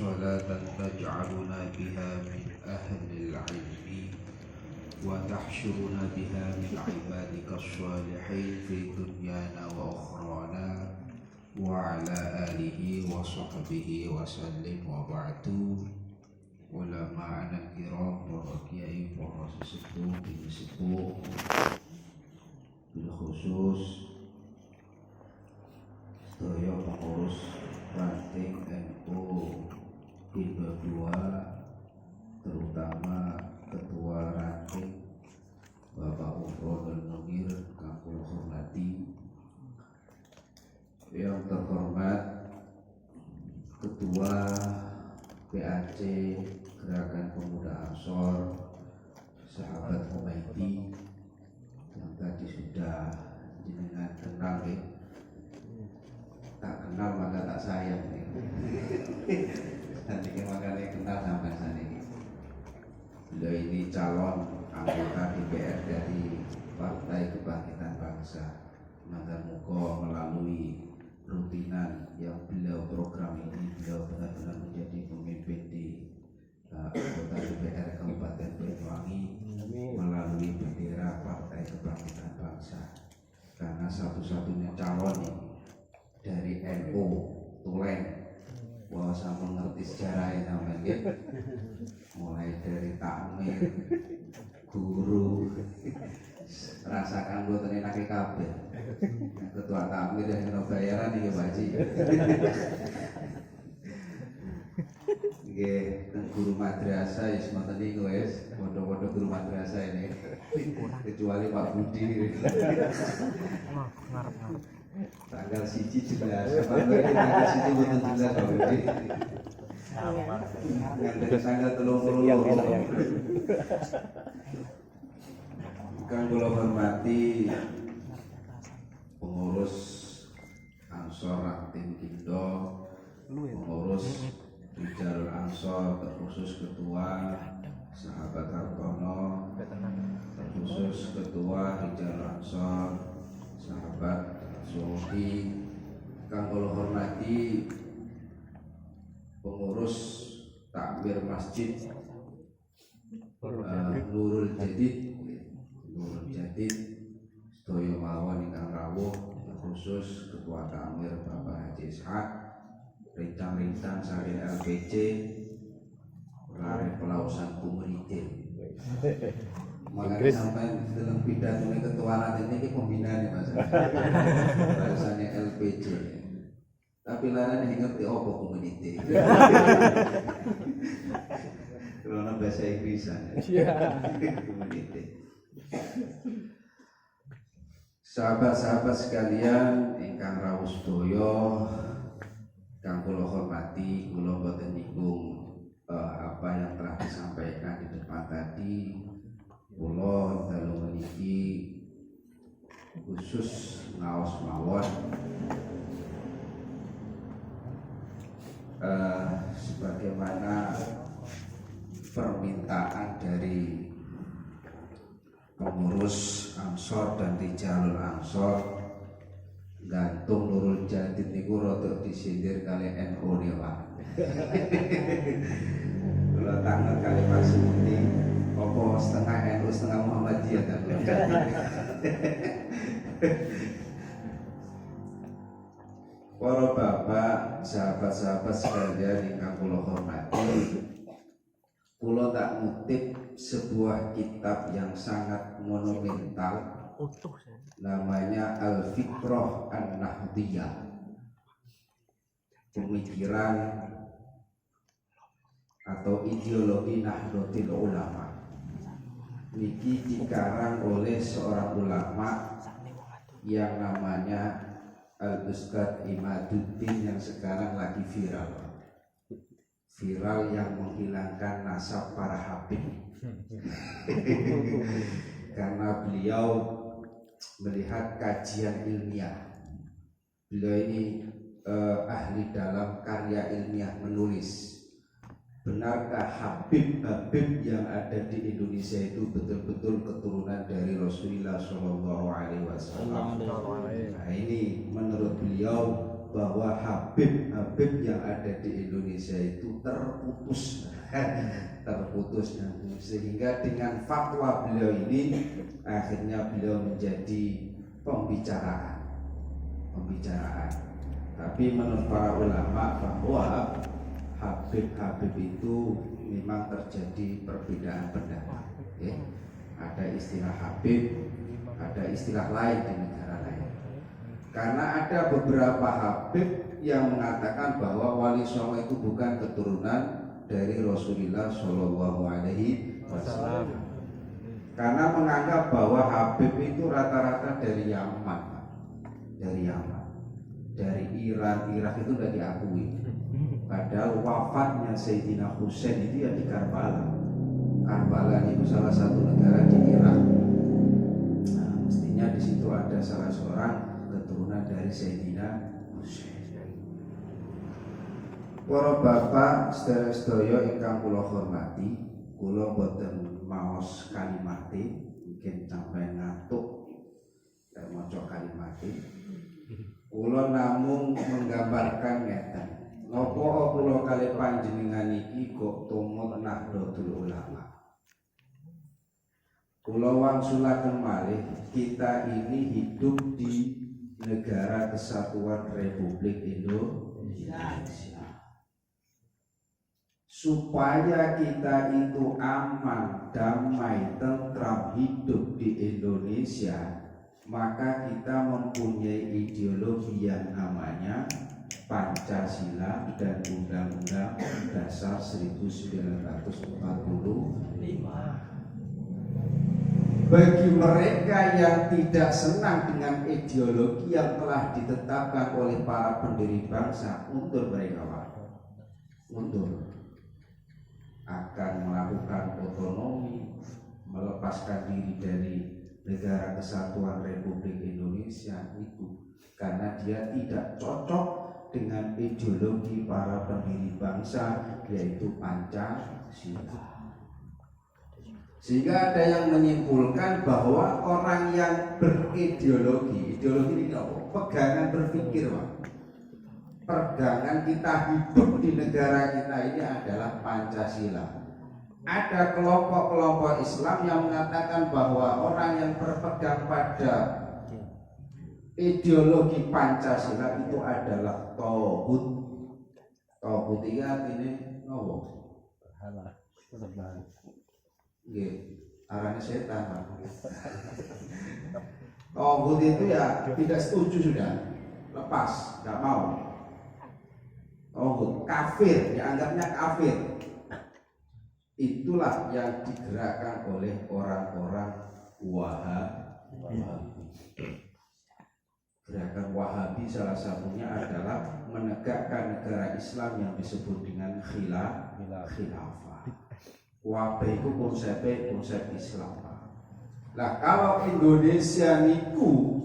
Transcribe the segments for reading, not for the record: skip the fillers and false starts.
صلاة تجعلنا بها من أهل العلم وتحشرنا بها من عبادك الصالحين في دنيانا وأخرانا وعلى آله وصحبه وسلم. وبعد. Ulama kiram, para kiai, para sesepuh, bini sepuh, bil khusus sedaya pengurus ranting NU Hibah 2, terutama ketua ranting Bapak Ufro dan Munir, kang kula hormati. Yang terhormat Ketua PAC Gerakan Pemuda Ansor, sahabat Humaidi, yang tadi sudah jenengan kenal ya. Tak kenal maka tak sayang ya. Nanti makanya kenal sampai sana ini. Beliau ini calon anggota DPR dari Partai Kebangkitan Bangsa. Moga-moga melalui rutinan yang beliau program ini, beliau benar-benar menjadi pemimpin di anggota DPR Kabupaten Banyuwangi melalui bendera Partai Kebangkitan Bangsa. Karena satu-satunya calon ini dari NU Tulen, wah sama mengerti sejarahnya namanya, mulai dari takmir, guru, rasakan buat enak kabeh. Ketua takmir yang kena bayaran nih Pak Haji. Nggih, guru madrasah ya semanten niku wis, padha-padha guru madrasah ini. Kecuali Pak Budi. Ngarep-ngarep. Tanggal 1 jelas, tanggal 1 bukan jelas Pak Budi. Yang tanggal 30 yang enak ya. Kang kula hormati pengurus Ansor Ranting Kindo, pengurus Rijal Ansor, terkhusus ketua sahabat Hartono, terkhusus ketua Rijal Ansor sahabat Sohi. Kang kula hormati pengurus takmir masjid Nurul Jadid, sedaya mawon ingkang rawuh, khusus ketua takmir Bapak Haji Ishak, rincang-rincang saking LPC, lare pelausan kumeritin. Makanya sampai dalam pidato ketua nanti ini pembinaan ya Mas. Bahasanya LPC. Tapi larane ngerti apa community. Karena bahasa Inggrisan. Community. Sahabat-sahabat sekalian ingkang rawuh sedaya, kang kula hormati, kula boten nyinggung apa yang telah disampaikan di depan tadi. Kula dalu meniki khusus ngaos mawon sebagaimana permintaan dari pengurus Ansor dan Rijalul Ansor, gantung Nurul Jadid niku rada disindir kali NU nih Pak. Kalau tangan kali Pak Sumuti, apa setengah NU setengah Muhammadiyah kan? Para bapak, sahabat-sahabat sekalian ingkang kula hormati, kula tak ngutip sebuah kitab yang sangat monumental, namanya Al-Fiqrah An-Nahdiyah, pemikiran atau ideologi Nahdlatul Ulama. Niki dikarang oleh seorang ulama yang namanya Al-Ustadz Imaduddin, yang sekarang lagi viral yang menghilangkan nasab para habib. Karena beliau melihat kajian ilmiah, beliau ini ahli dalam karya ilmiah menulis. Benarkah Habib-Habib yang ada di Indonesia itu betul-betul keturunan dari Rasulullah SAW? Nah, ini menurut beliau bahwa Habib yang ada di Indonesia itu terputus sehingga dengan fatwa beliau ini akhirnya beliau menjadi pembicaraan. Tapi menurut para ulama bahwa Habib itu memang terjadi perbedaan pendapat. Ada istilah Habib, ada istilah lain di negara lain. Karena ada beberapa Habib yang mengatakan bahwa Wali Songo itu bukan keturunan dari Rasulullah Shallallahu Alaihi Wasallam. Karena menganggap bahwa Habib itu rata-rata dari Yaman, dari Irak itu tidak diakui. Padahal wafatnya Sayyidina Husain itu ya di Karbala. Karbala itu salah satu negara di Irak. Nah, mestinya di situ ada salah seorang keturunan dari Sayyidina Husain. Para bapak sedaya ingkang kula hormati, kula boten maos kalimate, mungkin sampai ngantuk dan maca kalimate. Kula namung menggambarkan ngeten. Napa kula kali panjenengan iki kok tumut Nahdlatul Ulama. Kula wangsulaken malih, kita ini hidup di Negara Kesatuan Republik Indonesia. Supaya kita itu aman, damai, tentram hidup di Indonesia, maka kita mempunyai ideologi yang namanya Pancasila dan Undang-Undang Dasar 1945. Bagi mereka yang tidak senang dengan ideologi yang telah ditetapkan oleh para pendiri bangsa, mundur mereka, Pak. Mundur. Akan melakukan otonomi, melepaskan diri dari Negara Kesatuan Republik Indonesia itu karena dia tidak cocok dengan ideologi para pendiri bangsa, yaitu Pancasila. Sehingga ada yang menyimpulkan bahwa orang yang berideologi, ideologi ini apa? Pegangan berpikir, Pak. Pegangan kita hidup di negara kita ini adalah Pancasila. Ada kelompok-kelompok Islam yang mengatakan bahwa orang yang berpegang pada ideologi Pancasila itu adalah tauhid. Tauhid ini artinya apa? Nggih, arane setan, Pak. Tauhid itu ya tidak setuju sudah, lepas, nggak mau. Tauhid, kafir, dianggapnya kafir. Itulah yang digerakkan oleh orang-orang Wahabi. Gerakan Wahabi salah satunya adalah menegakkan negara Islam yang disebut dengan khilafah. Wahabi itu konsep Islam. Nah, kalau Indonesia niku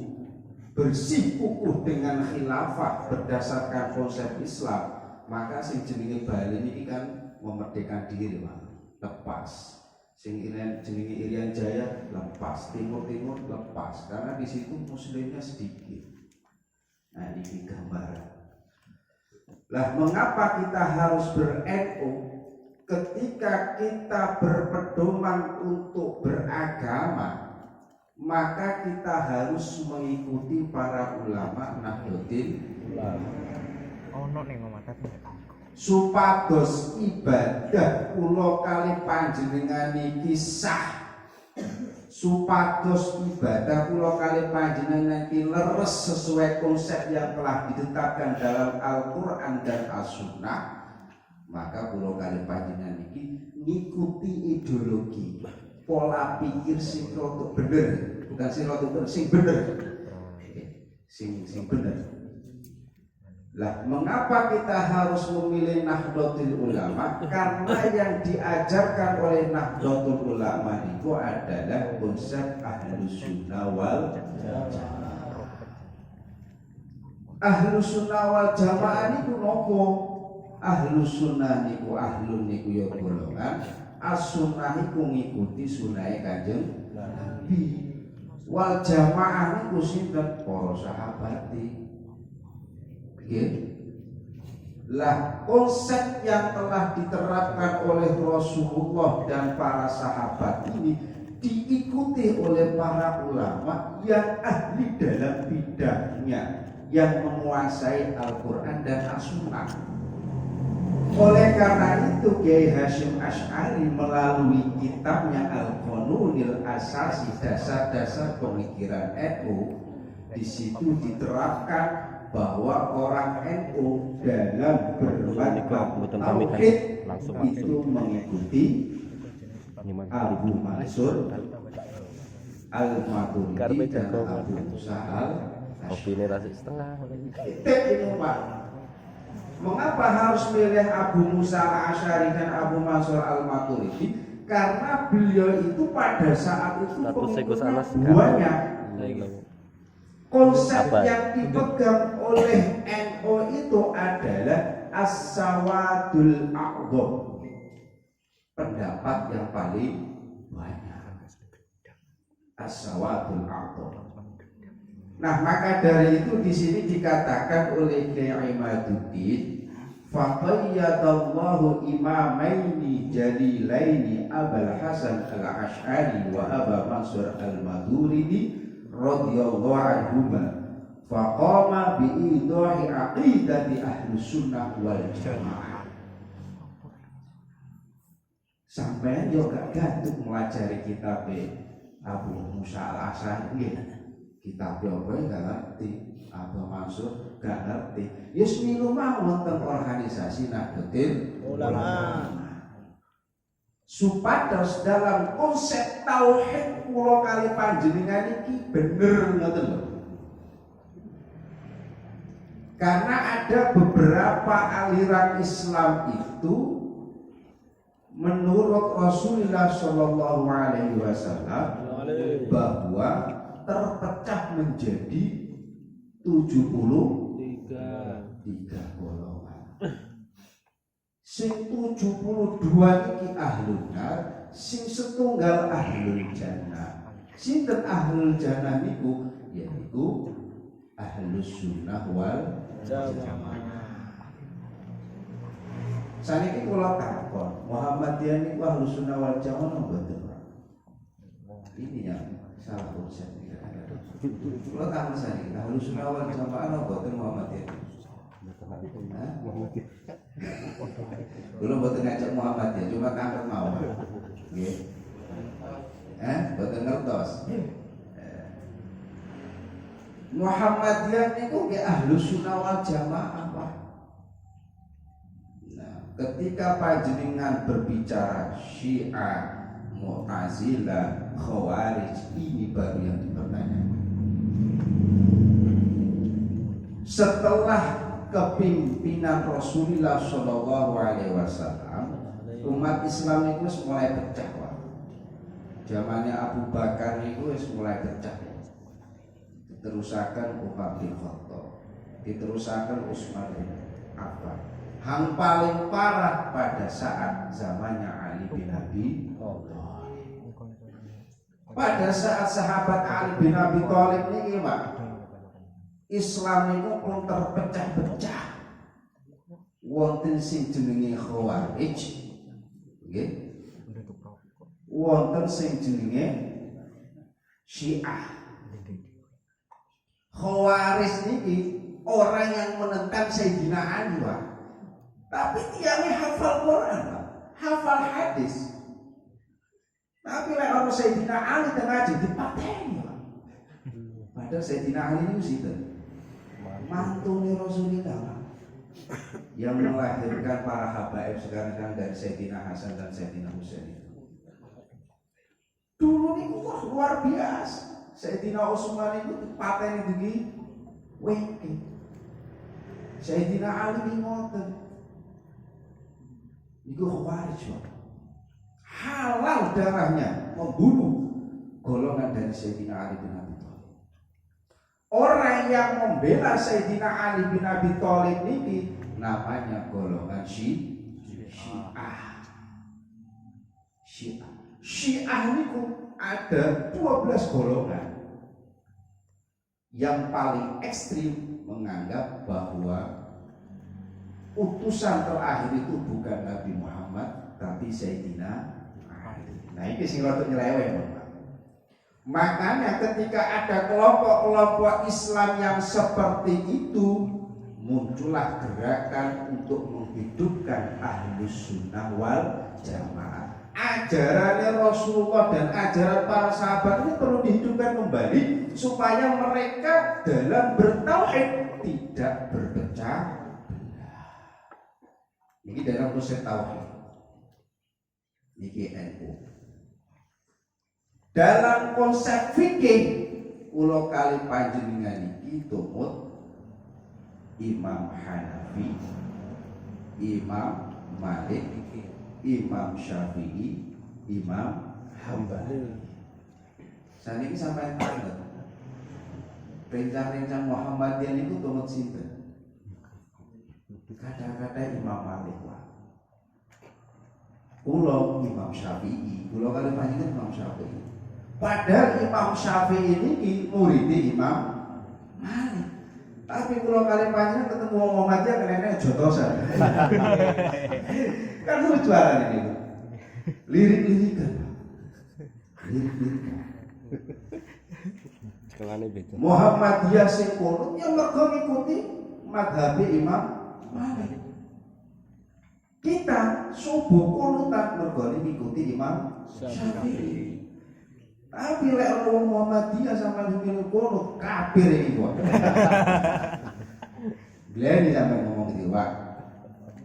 bersih kukuh dengan khilafah berdasarkan konsep Islam, maka sing jenenge Bali ini kan memerdekakan diri, Pak. Lepas. Sing jenenge Irian Jaya lepas, Timur lepas, karena di situ muslimnya sedikit. Nah, ini gambaran. Lah, mengapa kita harus ber-NU? Ketika kita berpedoman untuk beragama, maka kita harus mengikuti para ulama Nahdlatul Ulama. Supados ibadah kula kali panjenengan iki sah, supados ibadah kula kali panjenengan iki leres sesuai konsep yang telah ditetapkan dalam Al-Qur'an dan As-Sunnah, maka kula kali panjenengan iki ngikuti ideologi pola pikir sing rodok bener, bukan sing rodok bener, sing bener. Sing bener. Lah, mengapa kita harus memilih Nahdlatul Ulama? Karena yang diajarkan oleh Nahdlatul Ulama itu adalah konsep Ahlus Sunnah wal Jamaah. Ahlus Sunnah wal Jamaah niku nopo? Ahlus Sunnah niku ahlun niku ya golongan, as-sunnah niku ngikuti sunahe Kanjeng Nabi. Wal Jamaah niku sinten? Para sahabat. Lah konsep yang telah diterapkan oleh Rasulullah dan para sahabat ini diikuti oleh para ulama yang ahli dalam bidangnya, yang menguasai Al-Quran dan As-Sunnah. Oleh karena itu Kiai Hasyim Asy'ari melalui kitabnya Al-Qanunil Asasi, dasar-dasar pemikiran NU, di situ diterapkan bahwa orang NU dalam bermanfaat tauhid itu mengikuti Abu Mansur Al-Maturidi dan Abu Musa Al-Asy'ari. Ini Pak, mengapa harus milih Abu Musa Al-Asy'ari dan Abu Mansur Al-Maturidi? Karena beliau itu pada saat itu pengikutnya banyak. Konsep yang dipegang oleh NU itu adalah as-sawadul a'dham, pendapat yang paling banyak, as-sawadul a'dham. Nah, maka dari itu di sini dikatakan oleh Kiai Imaduddin, faqayyadallahu imamaini jalilaini Abul Hasan Al-Asy'ari wa Aba Mansur Al-Maturidi radhiyallahu anhuma, faqama bi'idahi aqidati ahli sunnah wal jamaah. Sampai yo gak gantung melajari kitab Abu Musa Al-Asy'ari, kitab yo gak ngerti, Abu Mansur gak ngerti. Yes milu mawon teng organisasi Nahdlatul Ulama. Supados dalam konsep tauhid kula kali panjenengan iki bener ngoten lho. Karena ada beberapa aliran Islam itu menurut Rasulullah Shallallahu Alaihi Wasallam bahwa terpecah menjadi 73 golongan. Sing 72 iki ahlun nar, sing setunggal ahlul jannah. Sinten ahlul jannah niku? Yaitu ahlus sunnah wal jamaah. Saniki kula takon, Muhammadiyah niku ahlus sunnah wal jamaah mboten? Ini yang salah konsep. Kula takon saniki, ahlus sunnah wal jamaah mboten Muhammadiyah? Belum boten ngajak Muhammad ya, cuma tangkep mau. Nggih. Boten ngertos. Muhammadiyah niku nggih ahlus sunnah wal jamaah, Pak. Nah, ketika panjenengan berbicara Syiah, Mu'tazilah, Khawarij, ini baru yang dipertanyakan. Setelah kepimpinan Rasulullah Shallallahu Alaihi Wasallam, umat Islam itu mulai pecah. Zamannya Abu Bakar itu mulai pecah. Diterusakan Umar bin Khattab, diterusakan Utsman bin Affan. Yang paling parah pada saat zamannya Ali bin Abi Thalib. Pada saat sahabat Ali bin Abi Thalib ini Pak, Islam itu pun terpecah-pecah. Wonten sing jenenge Khawarij, nggih. Wonten sing jenenge Syiah. Khawarij niki orang yang menentang Sayyidina Ali, Pak. Tapi tiangnya hafal Quran, Pak. Hafal hadis. Tapi lek ono Sayyidina Ali tengah dipateni, Pak. Padahal Sayyidina Ali itu sinten? Mantune Rasulullah yang melahirkan para habaib sekarang kan dari Sayyidina Hasan dan Sayyidina Husain. Dulu niku luar biasa. Sayyidina Utsman itu dipateni dugi weke. Sayyidina Ali ngoten. Niku Khawarij. Halal darahnya membunuh golongan dari Sayyidina Ali bin Abi Thalib. Orang yang membela Sayyidina Ali bin Abi Thalib ini namanya golongan Syiah. Syiah itu ada 12 golongan. Yang paling ekstrim menganggap bahwa utusan terakhir itu bukan Nabi Muhammad tapi Sayyidina Ali. Nah ini sing rada nyeleweng, Pak. Makanya ketika ada kelompok-kelompok Islam yang seperti itu, muncullah gerakan untuk menghidupkan Ahlus Sunnah wal Jamaah. Ajaran Rasulullah dan ajaran para sahabat ini perlu dihidupkan kembali supaya mereka dalam bertauhid tidak berpecah belah. Ini dalam konsep tauhid. Ini NU. Dalam konsep fikih, kula kali panjenengan iki tumut Imam Hanafi, Imam Malik, Imam Syafi'i, Imam Hambali. Saniki sampai tanggal rencang-rencang Muhammadiyah itu tumut sinten? Kata-kata Imam Malik lah. Kula Imam Syafi'i, kula kali panjenengan Imam Syafi'i. Padahal Imam Syafi'i ini murid Imam Malik. Tapi kalau kalian panjang ketemu Muhammadiyah kalian jotosan. Kan lucuan ini. Lirik-lirikan. Lirik-lirikan. Muhammadiyah sing kunut yang mergo ngikuti mazhab Imam Malik. Kita subuh kunutan mergo ngikuti Imam Syafi'i. Tapi lek orang Muhammadiyah sama dengan kono kafir iki kok. Gleni sampai ngomong gitu, Pak.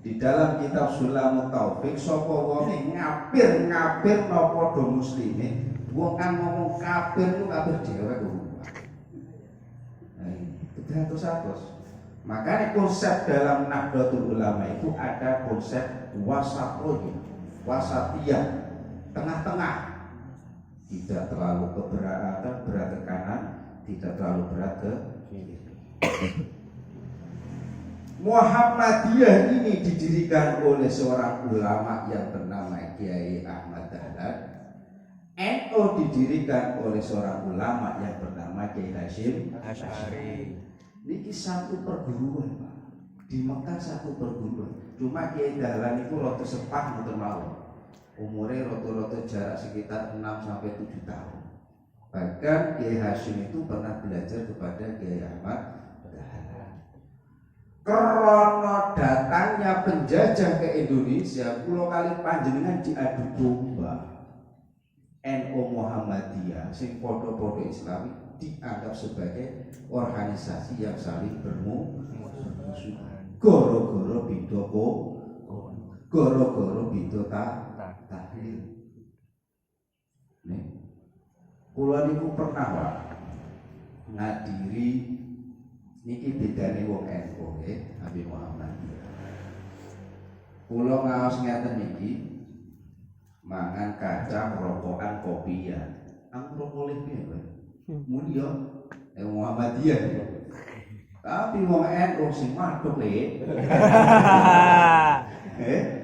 Di dalam kitab Sulamut Taufik sapa wong ngapir napa do muslime, wong kan ngomong kafir itu kafir dhewe kok. Nah, itu satu. Makanya konsep dalam Nahdlatul Ulama itu ada konsep wasatiyah, tengah-tengah. Tidak terlalu berat ke kanan, tidak terlalu berat ke kiri. Muhammadiyah ini didirikan oleh seorang ulama yang bernama Kiai Ahmad Dahlan. NU didirikan oleh seorang ulama yang bernama Kiai Hasyim Asy'ari. Niki satu perguruan, Pak. Di Mekah satu perguruan. Cuma Kiai Dahlan itu rada sepah mboten mawon. Umurnya rata-rata jarak sekitar 6-7 tahun. Bahkan Kiai Hasyim itu pernah belajar kepada Kiai Ahmad Dahlan. Karena datangnya penjajah ke Indonesia, pulau kali panjenengan diadu domba. NU Muhammadiyah sing podo-podo Islami dianggap sebagai organisasi yang saling bermusuhan. Goro-goro beda goro-goro beda tahlil. Nih, kula niku pernah Pak ngadiri niki bedane wong NU nggih, Habib Muhammad. Kula ngaos ngeten niki mangan kacang, rokokan, kopian. Aku rokok piye, Pak? Mulia Muhammadiyah. Tapi wong NU sing madhuk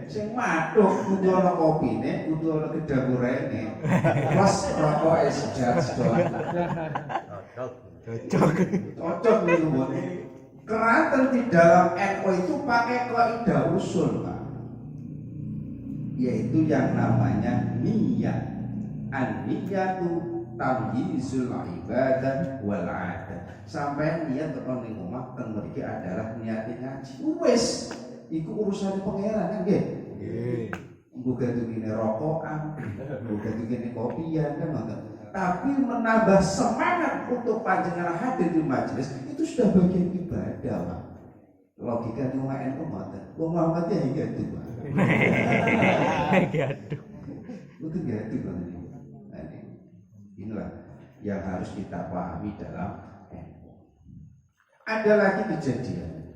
sing madhuk kudu ana kopine, kudu ana gedang gorenge. Plus rokoke sejat-sejat. Cocok niku, Mbok. Keranten di dalam NU itu pakai kaidah usul, Pak. Yaitu yang namanya niat. An-niyatu tamyizul ibadah wal adat. Sampai niat tekan ning omah teng mriki adalah niat ngaji. Wis iku urusan pangeran kan nggih. Nggih. Mbok gantungine rokokan, mbok gantungine kopian kan ngoten. Tapi menambah semangat untuk panjenengan hadir di majelis itu sudah bagian ibadah, Pak. Logika di omah NU ngoten. Wong Muhammadiyah hingga itu, Pak. Gaduh. Itu gaduh kan ini. Inilah yang harus kita pahami dalam NU. Ada lagi kejadian.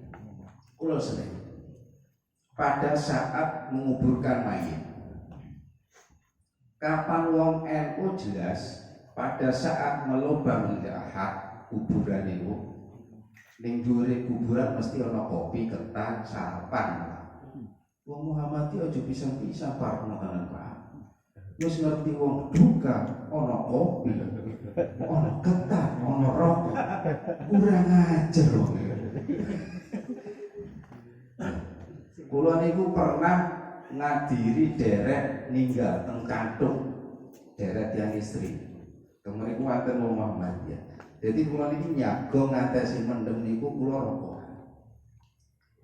Kulo sering pada saat menguburkan mayit. Kapan wong NU jelas pada saat melubang lahat kuburan itu, ning dhuwure kuburan mesti ana kopi, ketan, sarapan. Wong Muhammadiyah aja pisang-pisang par makanan Pak. Wis ngerti wong duka ana kopi, ana ketan, ana rokok. Kurang ajar wong. Kula niku pernah ngadiri derek ninggal teng Cantuk, derek yang istri. Kemriku wonten wong Muhammadiyah. Jadi kula niki nyago ngantesi mendem niku kula rokok.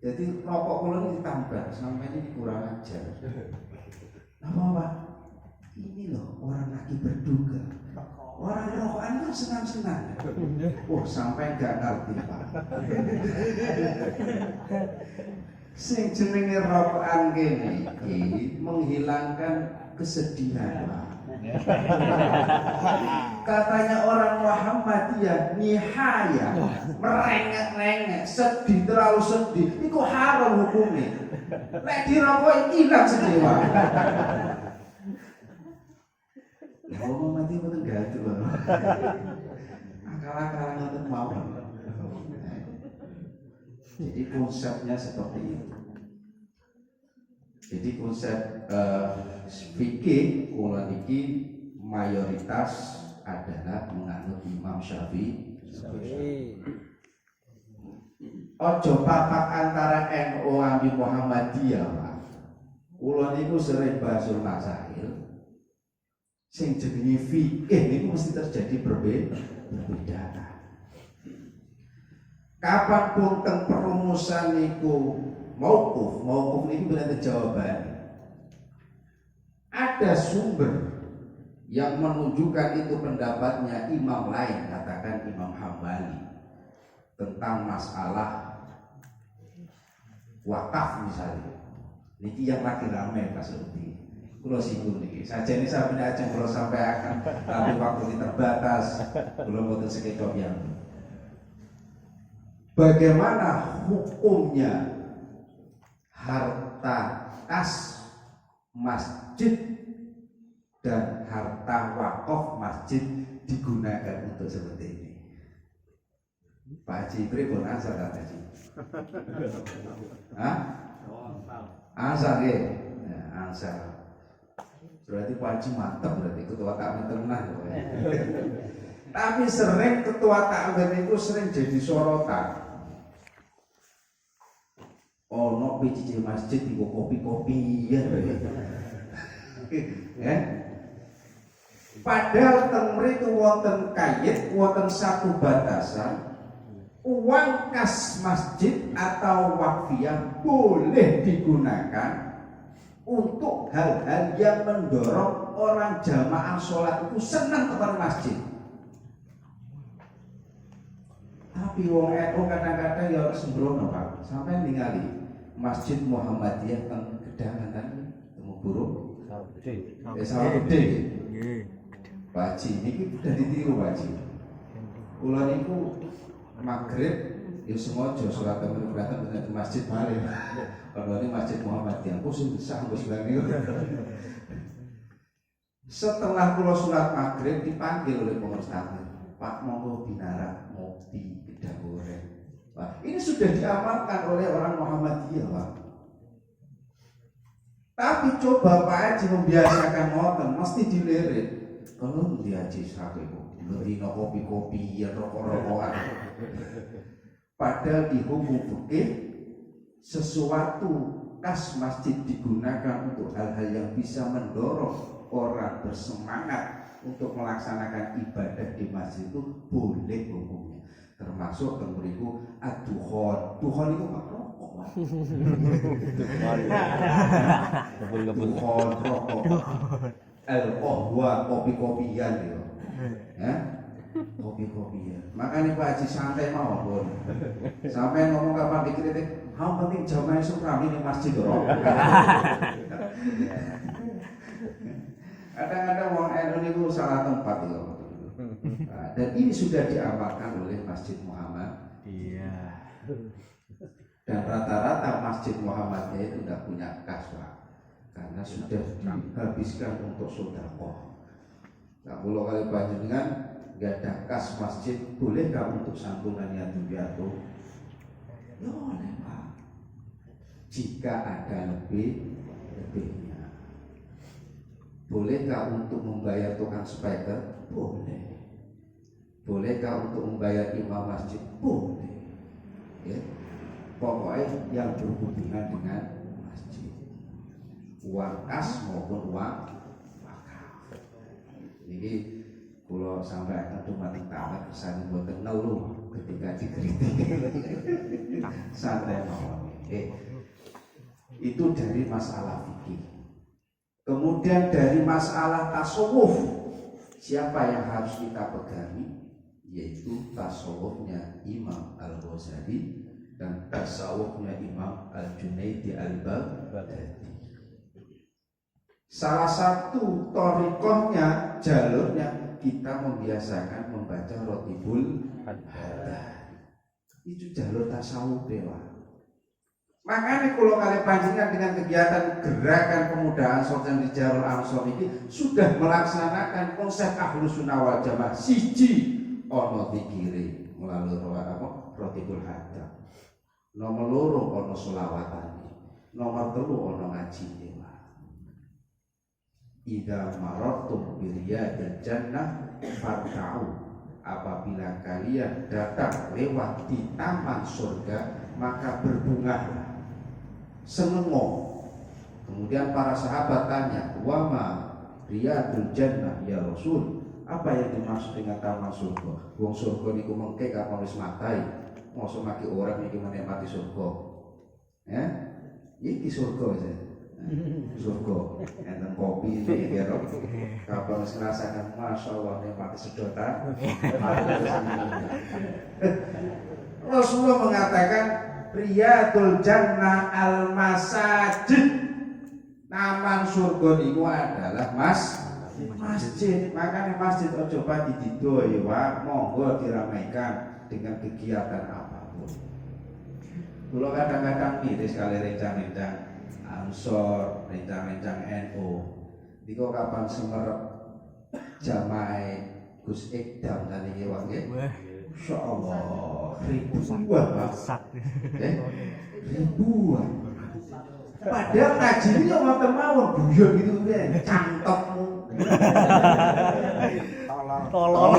Jadi rokok kula niki ditambah sampai ini kurang ajar. Napa Pak? Ini loh orang lagi berduka. Orang rokokan kan senang-senang. Oh sampai gak ngerti Pak. Sing jenenge rokokan kene iki menghilangkan kesedihan Pak. Katanya orang Muhammadiyah nihaya merengek-rengek, sedih, terlalu sedih. Iku haram hukumnya. Nek dirokok hilang sedih Pak. Oh, mati betul gaduh. Akal-akalan ngoten mawon. Jadi konsepnya seperti itu. Jadi konsep fikih kula niki mayoritas adalah menganut Imam Syafi'i. Ojo papak antara NU ambi Muhammadiyah, Pak. Kula niku sering basul masail. Sing jenenge fikih niku mesti terjadi perbedaan. Kapanpun teng perumusan niku mauquf niku berarti jawaban. Ada sumber yang menunjukkan itu pendapatnya imam lain, katakan Imam Hambali, tentang masalah wakaf misalnya. Niki yang lagi ramai Pak Sulti. Kulo singgung niki. Saja ini sampai aja kulo sampai akan tapi waktu ini terbatas. Kulo boten sekedok yang. Bagaimana hukumnya harta kas masjid dan harta wakaf masjid digunakan untuk seperti ini? Pak Haji pripun asal Pak Haji? Hah? Asal ya? Asal. Berarti Pak Haji mantap, berarti ketua takmir tenang. Tapi sering ketua takmir itu sering jadi sorotan. Ono PJJ masjid di kopi-kopian ya. Padahal teng mriku wonten kayit, wonten satu batasan. Uang kas masjid atau wakfiyah boleh digunakan untuk hal-hal yang mendorong orang jamaah sholat itu senang kepada masjid. Tapi wong NU kadang-kadang ya sembrono Pak, sampai ningali Masjid Muhammadiyah teng Gedangan tadi, temu burung. Sawah gede. Pak Haji niki udah ditiru Pak Haji. Kula niku maghrib ya sengaja sholat temen beratan di masjid malih. Kalau ini Masjid Muhammadiyah, aku sih bisa nggus niku. Setelah kula sholat maghrib dipanggil oleh pengurus takmir. Pak monggo binara ngopi gedang goreng. Pak, ini sudah diamalkan oleh orang Muhammadiyah, Pak. Tapi coba Pak Haji membiasakan ngoten, mesti dilirik. Kalau di Haji sakit kok, beli kopi-kopi ya rokok-rokokan. Padahal di hukum fikih sesuatu kas masjid digunakan untuk hal-hal yang bisa mendorong orang bersemangat untuk melaksanakan ibadah di masjid itu boleh hukumnya, termasuk mriku ad-dukhon. Dukhon itu apa? Rokok. Dukhon rokok. Kopi-kopian gitu. Ya. Kopi-kopian. Makanya Pak Haji santai mawon. Sampai ngomong kapan dikritik, "Yang penting jamaah suprami di masjid rokok." Kadang-kadang wong NU niku salah tempat itu. Dan ini sudah diamalkan oleh Masjid Muhammad. Iya. Dan rata-rata Masjid Muhammadiyah itu tidak punya kas, Pak. Karena sudah dihabiskan untuk sedekah. Nah, kalau kali panjenengan nggak ada kas masjid, boleh nggak untuk santunan yatim piatu? Ya boleh Pak. Jika ada lebihnya. Bolehkah untuk membayar tukang speaker? Boleh. Bolehkah untuk membayar imam masjid? Boleh. Ya. Pokoknya yang berhubungan dengan uang kas maupun uang wakaf. Jadi kalau sampai akan mati tamat kesan buatan ngeluh ketika dikritik santai mawon. Itu dari masalah fikih. Kemudian dari masalah tasawuf, siapa yang harus kita pegangi? Yaitu tasawufnya Imam Al-Ghazali dan tasawufnya Imam Al-Junaidi Al-Baghdadi. Salah satu thariqahnya, jalurnya kita membiasakan membaca Rotibul Hadar. Itu jalur tasawuf dewa. Makanya kalau kalian panjenengan dengan kegiatan gerakan pemudaan Sultan Rijalul Ansor ini sudah melaksanakan konsep Ahlus Sunnah wal Jamaah siji ono dikiri melalui Rotibul Hadar. Nomor loro ono selawatan. Nomor telu ono ngaji dewa. Idza marartum bi riyadil jannah farka'u. Apabila kalian datang lewat di taman surga, maka berbungalah, senengok. Kemudian para sahabat tanya, wama riyadul jannah ya Rasul, apa yang dimaksud dengan taman surga? Wong surga niku mengke apa wis matai, mosok maki orang iki menikmati surga. Ya, iki surga aja. Surga, enten kopi ini kira kapan wis ngerasakan masya Allah nikmati sedotan. Rasulullah mengatakan riyadul jannah al masajid, taman surga itu adalah masjid. Makanya masjid ojo pati didoyo wae, monggo diramaikan dengan kegiatan apapun. Kalau kadang-kadang miris kali rencang-rencang Ansor, rencang-rencang NU. Diko kapan semerep jamaah Gus Ekdam tadi kewang nggih. Insyaallah ribuan ribuan. Padahal ngaji ini yang ngoten mawon guyon gitu kan, cangkemmu. Tolong.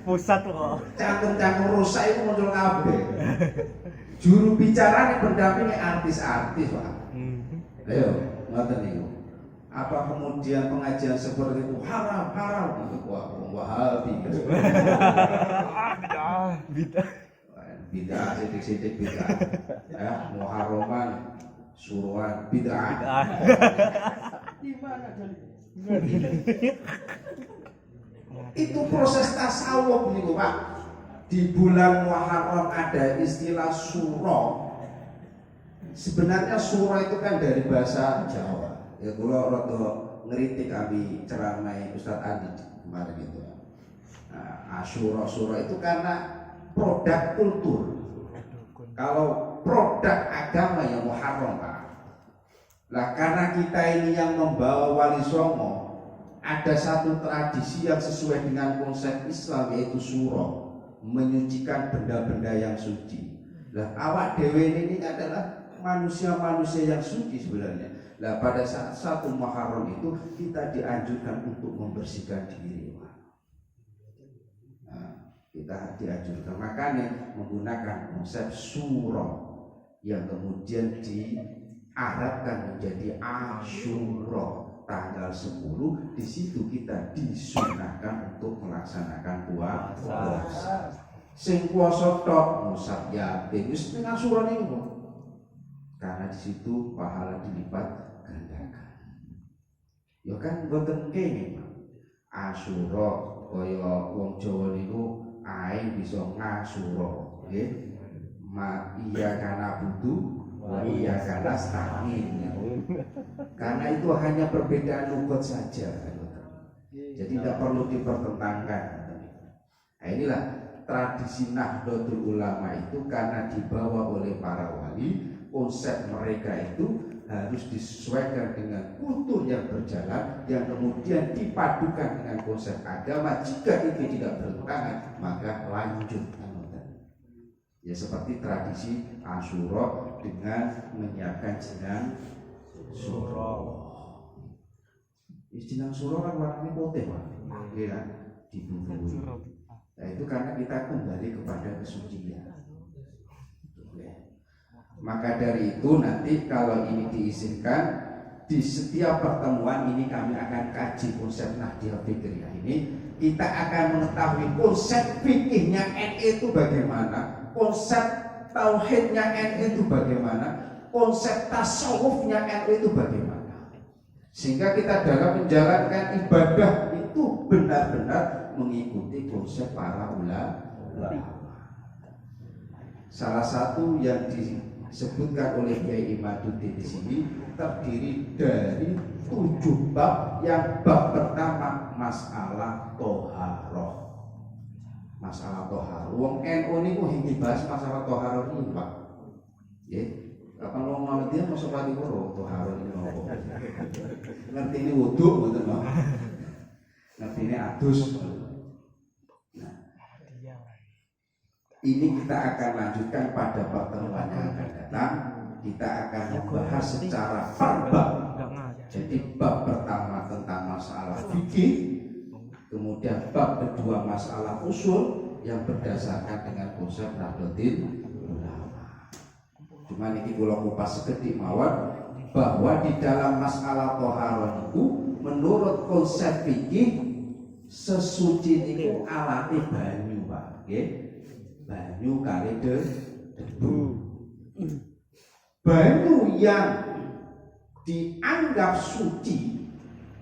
Pusat kok. Cangkem-cangkem rusak itu muncul kabeh. Juru bicara ini pendampingi artis-artis, Pak. Ayo, ngoten niku. Apa kemudian pengajian seperti itu haram untuk Wahabi? Bid'ah sidik-sidik bid'ah. Ya, muharraman, suruhan bid'ah. Gimana jadi? Itu proses tasawuf niku, Pak. Di bulan Muharram ada istilah suro. Sebenarnya suro itu kan dari bahasa Jawa. Ya kula rada ngritik abi ceramah Ustaz Andi kemarin itu. Nah, Asyura itu karena produk kultur. Kalau produk agama yang Muharram, Pak. Lah karena kita ini yang membawa Wali Songo, ada satu tradisi yang sesuai dengan konsep Islam yaitu suro. Menyucikan benda-benda yang suci. Lah awak dewe ini adalah manusia-manusia yang suci sebenarnya. Lah pada saat satu Muharram itu kita dianjurkan untuk membersihkan diri. Nah, kita dianjurkan makanya menggunakan konsep surah yang kemudian diarabkan menjadi Asyura. Tanggal 10 di situ kita disunahkan untuk melaksanakan puasa. Sing puasa tok musab yatim wis ning Asyura niku. Karena di situ pahala dilipat gandakan. Ya kan mboten kene, Pak. Asyura kaya wong Jawa niku ae bisa ngasura, nggih. Ma iya kana butuh wa iya kana staqin. Karena itu hanya perbedaan lugat saja. Jadi tidak perlu dipertentangkan. Nah inilah tradisi Nahdlatul Ulama itu karena dibawa oleh para wali. Konsep mereka itu harus disesuaikan dengan kultur yang berjalan, yang kemudian dipadukan dengan konsep agama. Jika itu tidak bertentangan, maka lanjut. Ya seperti tradisi Asyura dengan menyiapkan jenang suro. Jenang suro kan warnanya putih, Pak. Iya kan? Dibumbui. Nah itu karena kita kembali kepada kesucian. Maka dari itu nanti kalau ini diizinkan, di setiap pertemuan ini kami akan kaji konsep Nahdiyah Fikriyah ini. Kita akan mengetahui konsep fikihnya NU itu bagaimana, konsep tauhidnya NU itu bagaimana, konsep tasawufnya NU itu bagaimana. Sehingga kita dalam menjalankan ibadah itu benar-benar mengikuti konsep para ulama. Salah satu yang disebutkan oleh Kiai Imaduddin di sini terdiri dari 7 bab. Yang bab pertama masalah toharoh. Masalah toharoh. Wong NU ini kok ingin bahas masalah toharoh ini Pak. Ya, kapan lo mau dia masuk pati koro toharoh ini apa? Ngerti ini wudhu, betul Pak? Ngerti ini adus. Ini kita akan lanjutkan pada pertemuan yang akan datang. Kita akan membahas secara verbal. Jadi bab pertama tentang masalah fikih, kemudian bab kedua masalah usul yang berdasarkan dengan konsep Nahdlatul Ulama. Cuma ini kula kupas sekedhik mawon bahwa di dalam masalah thaharah itu menurut konsep fikih sesuci niku alate banyu, Pak. Nggih. Banyu kali debu. Banyu yang dianggap suci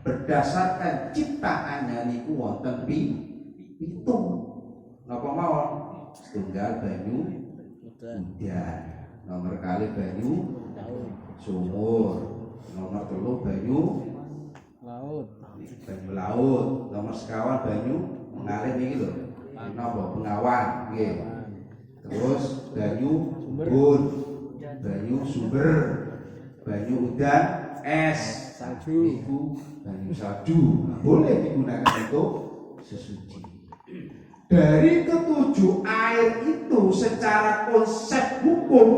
berdasarkan ciptaannya niku wonten pitung. Napa mawon? Setunggal banyu udan. Nomor kali banyu sumur. Nomor 3 banyu laut. Banyu laut. Nomor sekawan banyu mengalir niki lho. Napa Bengawan nggih. Terus banyu bun, banyu sumber, banyu udan, es, salju, banyu salju boleh digunakan untuk sesuci. Dari ketujuh air itu secara konsep hukum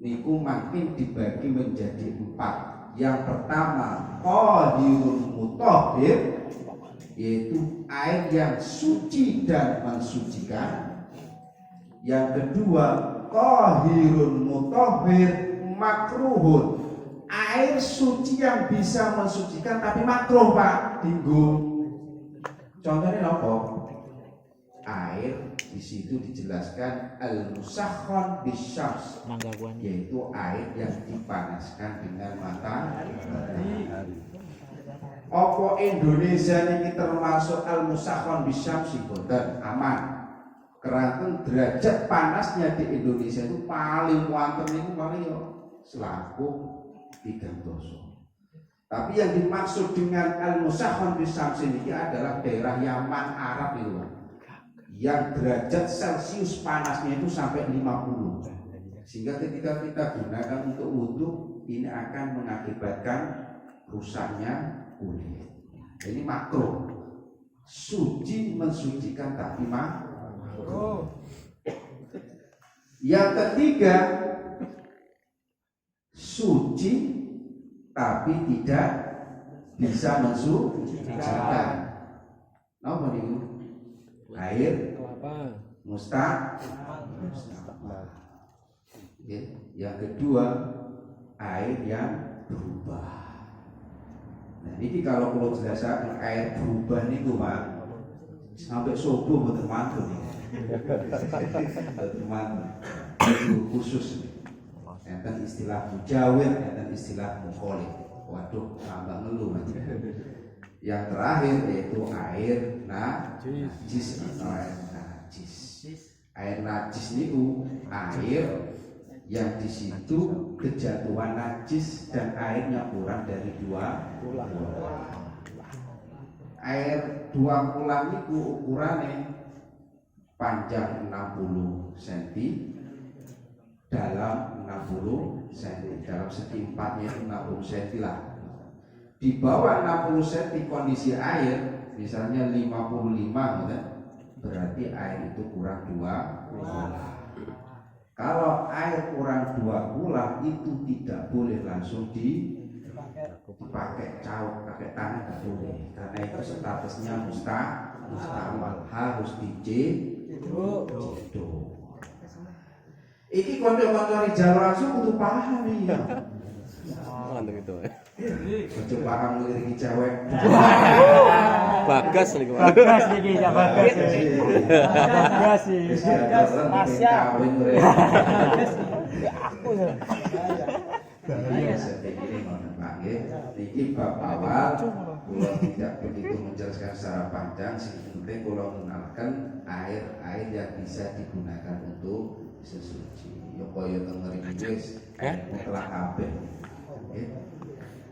niku makin dibagi menjadi 4. Yang pertama qahirun mutahhir, yaitu air yang suci dan mensucikan. Yang kedua qahirun mutahhir makruhun, air suci yang bisa mensucikan tapi makruh Pak dinggo. Contohnya apa? Air di situ dijelaskan al-musakhkhar bisyams, yaitu air yang dipanaskan dengan matahari. Apa Indonesia ini termasuk al-musakhkhar bisyams boten aman? Keranten derajat panasnya di Indonesia itu paling wonten itu paling yo selaku 3 doso. Tapi yang dimaksud dengan al-musakhkhar bisyams ini adalah daerah Yaman Arab itu, yang derajat Celcius panasnya itu sampai 50. Sehingga ketika kita gunakan untuk wudhu ini akan mengakibatkan rusaknya kulit. Ini makruh. Suci mensucikan tapi makruh. Yang ketiga suci tapi tidak bisa mensucikan. Napa niku? Air mustahab. Yang kedua air yang berubah. Nah ini kalau perlu jelasaken air berubah niku Pak sampai subuh mboten mantul. Itu khusus. Enten istilah mujawir, enten istilah mukholif. Waduh, tambah ngeluh. Yang terakhir yaitu air najis atau air najis. Air najis niku air yang di situ kejatuhan najis dan airnya kurang dari 2 kulang. Air 2 kulang itu ukurannya panjang 60 cm, dalam 60 cm, dalam segi empatnya 60 cm lah. Di bawah 60 cm kondisi air misalnya 55 gitu, berarti air itu kurang 2 kulang. Kalau air kurang 2 kulang itu tidak boleh langsung dipakai cauk, pakai tangan tidak boleh, karena itu statusnya mustamal, harus dijeduk. Iki kanca-kanca Rijal langsung kudu paham ya. Mantap itu. Ojo paham ngeliriki cewek. Bagas nih kemarin. Bagas iki ya bagas. Bagas sih. Tasya. Aku ya. Iya, saya ini ngono Pak nggih. Niki bab awal kula tidak begitu menjelaskan secara panjang, sing penting kula mengenalkan air-air yang bisa digunakan untuk sesuci. Ya kaya teng mriki wis mutlak kabeh. Nggih.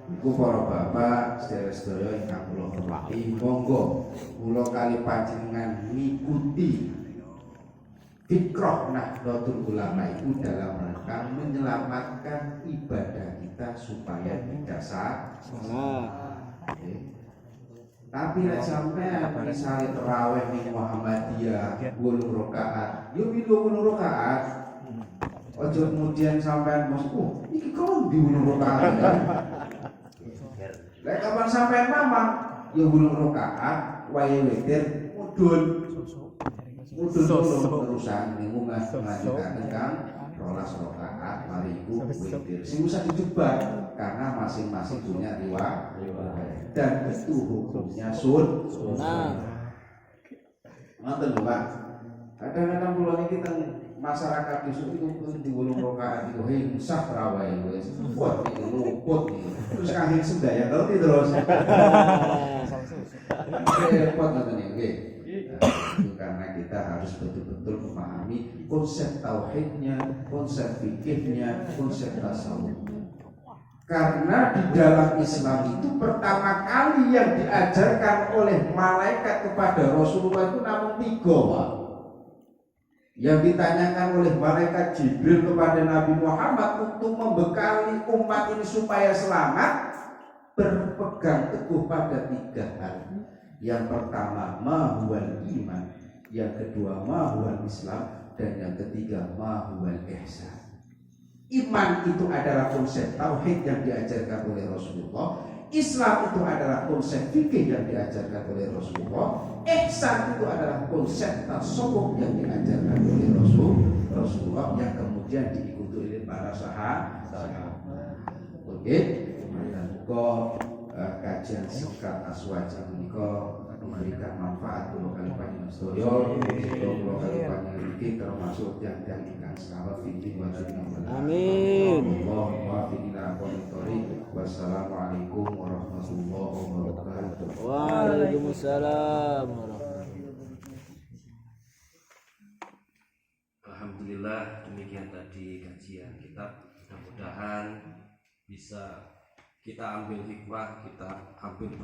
Iku para bapak, sedherek-sedherek ingkang kula hormati, monggo kula kali panjenengan ngikuti fikrah Nahdlatul Ulama itu dalam rangka menyelamatkan ibadah kita supaya tidak salah. Tapi nek sampean misalnya terawih di Muhammadiyah 8 rakaat, yo 8 rakaat. Ojo kemudian sampean mosku, iki kok di 8 rakaat kan? Lek kapan sampean mamang, yo 8 rakaat, wae witir mudhun. Mudhun terusan niku ngajikan kang 12 rakaat mari iku witir. Sing usah dijebak karena masing-masing punya riwayat dan itu hukumnya sunnah. Ngoten lho Pak. Kadang-kadang kula niki teng masyarakat desa itu pun di 8 rakaat itu hingsah rawai wis. Wah iki luput iki. Terus kangge sembahyang terus. Repot ngoten nggih. Karena kita harus betul-betul memahami konsep tauhidnya, konsep fikihnya, konsep tasawufnya. Karena di dalam Islam itu pertama kali yang diajarkan oleh malaikat kepada Rasulullah itu namun 3 Pak. Yang ditanyakan oleh malaikat Jibril kepada Nabi Muhammad untuk membekali umat ini supaya selamat, berpegang teguh pada 3 hal. Yang pertama mahuwal iman, yang kedua mahuwal Islam, dan yang ketiga mahuwal ihsan. Iman itu adalah konsep tauhid yang diajarkan oleh Rasulullah. Islam itu adalah konsep fikih yang diajarkan oleh Rasulullah. Ihsan itu adalah konsep tasawuf yang diajarkan oleh Rasulullah yang kemudian diikuti oleh para sahabat. Oke, dan kok kajian singkat aswaja menika memberikan manfaat kula kali panjenengan sedaya, kula kali panjenengan iki termasuk yang ingkang selamat fiddin wa dunya. Amin. Wassalamualaikum warahmatullahi wabarakatuh. Waalaikumsalam. Alhamdulillah, demikian tadi kajian kitab. Mudah-mudahan bisa kita ambil hikmah, kita ambil